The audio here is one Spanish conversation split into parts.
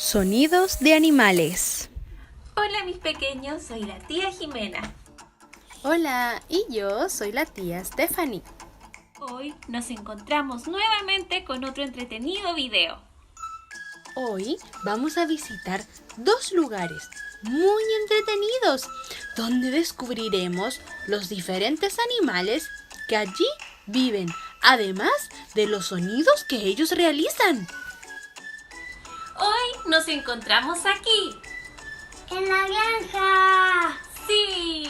Sonidos de animales. Hola mis pequeños, soy la tía Jimena. Hola, y yo soy la tía Stephanie. Hoy nos encontramos nuevamente con otro entretenido video. Hoy vamos a visitar dos lugares muy entretenidos, donde descubriremos los diferentes animales que allí viven, además de los sonidos que ellos realizan. Hoy nos encontramos aquí. ¡En la granja! ¡Sí!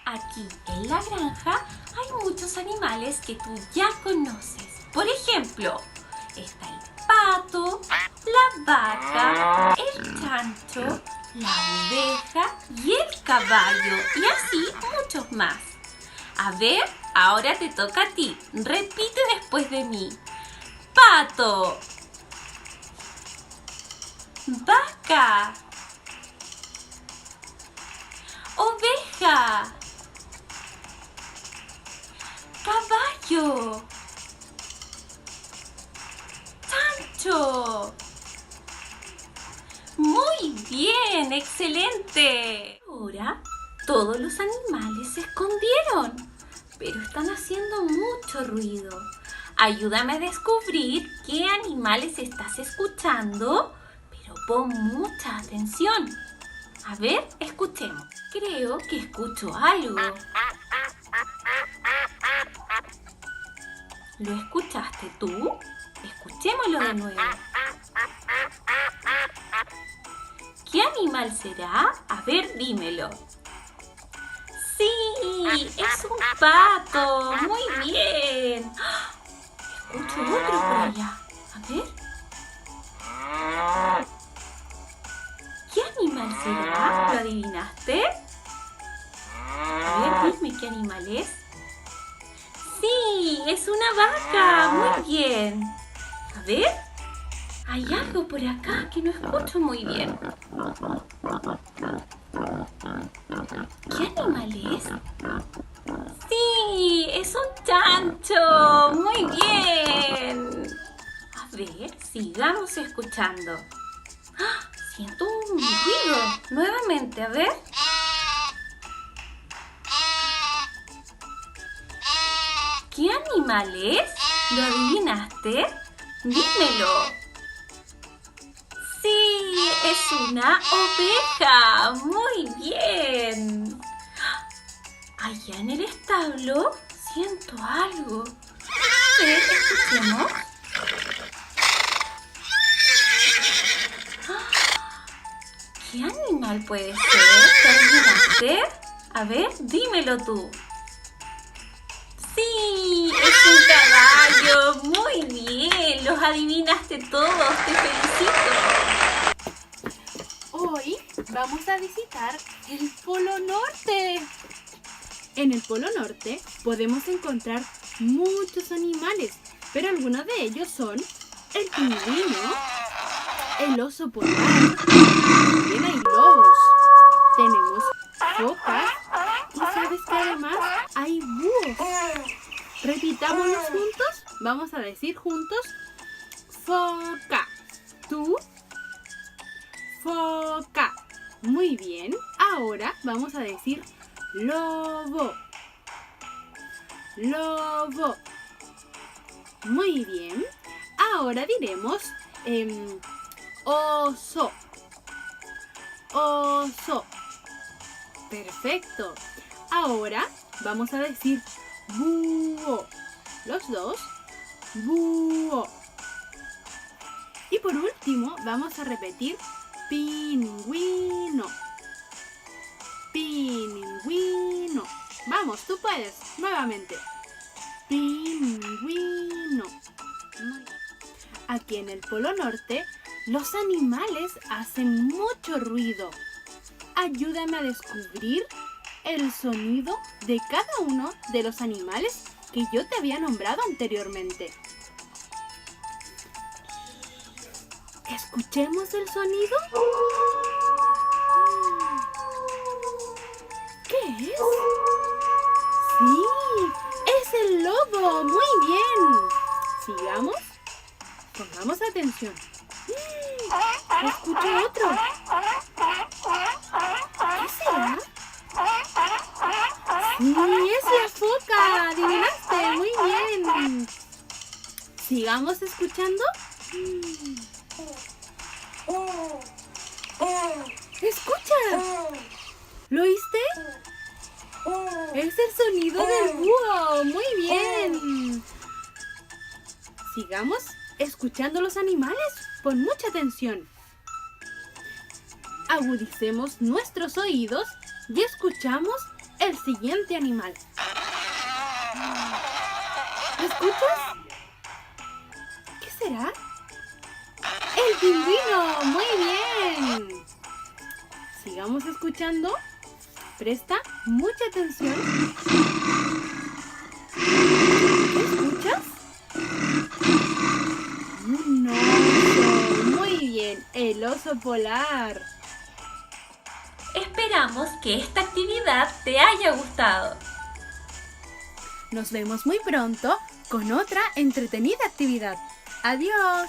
Aquí en la granja hay muchos animales que tú ya conoces. Por ejemplo, está el pato, la vaca, el chancho, la oveja y el caballo, y así muchos más. A ver, ahora te toca a ti. Repite después de mí. Pato. Vaca. Oveja. Caballo. Chancho. Muy bien, excelente. Ahora todos los animales se escondieron, pero están haciendo mucho ruido. Ayúdame a descubrir qué animales estás escuchando, pero pon mucha atención. A ver, escuchemos. Creo que escucho algo. ¿Lo escuchaste tú? Escuchémoslo de nuevo. ¿Qué animal será? A ver, dímelo. ¡Sí! ¡Es un pato! ¡Muy bien! Escucho otro por allá. A ver. ¿Qué animal será? ¿Lo adivinaste? A ver, dime qué animal es. ¡Sí! ¡Es una vaca! ¡Muy bien! A ver. Hay algo por acá que no escucho muy bien. ¿Qué animal es? ¡Sí! ¡Es un chancho! ¡Muy bien! A ver, sigamos escuchando. ¡Ah! Siento un ruido. Nuevamente, a ver. ¿Qué animal es? ¿Lo adivinaste? Dímelo. ¡Sí! ¡Es una oveja! ¡Muy bien! Allá en el establo siento algo. A ver, escuchemos. ¿Qué animal puede ser? ¿Te adivinaste? A ver, dímelo tú. ¡Sí! ¡Es un caballo! ¡Muy bien! ¡Los adivinaste todos! ¡Te felicito! Hoy vamos a visitar el Polo Norte. En el Polo Norte podemos encontrar muchos animales, pero algunos de ellos son el pingüino, el oso polar, también hay lobos, tenemos focas y sabes que además hay búhos. Repitámoslos juntos, vamos a decir juntos: foca. Tú. Foca. Muy bien. Ahora vamos a decir lobo. Lobo. Muy bien. Ahora diremos oso. Oso. Perfecto. Ahora vamos a decir búho. Los dos. Búho. Y por último vamos a repetir pingüino. Pingüino. Vamos, tú puedes. Nuevamente. Pingüino. Aquí en el Polo Norte, los animales hacen mucho ruido. Ayúdame a descubrir el sonido de cada uno de los animales que yo te había nombrado anteriormente. ¿Escuchemos el sonido? ¿Qué es? ¡Sí! ¡Es el lobo! ¡Muy bien! Sigamos. Pongamos atención. Escucha otro. ¿Qué será? Sí, es la foca. Adivinaste, muy bien. Sigamos escuchando. Escucha. ¿Lo oíste? Es el sonido del búho. Muy bien. Sigamos escuchando los animales. Pon mucha atención. Agudicemos nuestros oídos y escuchamos el siguiente animal. ¿Escuchas? ¿Qué será? ¡El pingüino! ¡Muy bien! Sigamos escuchando. Presta mucha atención. ¿Qué escuchas? Un oso. Muy bien, el oso polar. Esperamos que esta actividad te haya gustado. Nos vemos muy pronto con otra entretenida actividad. ¡Adiós!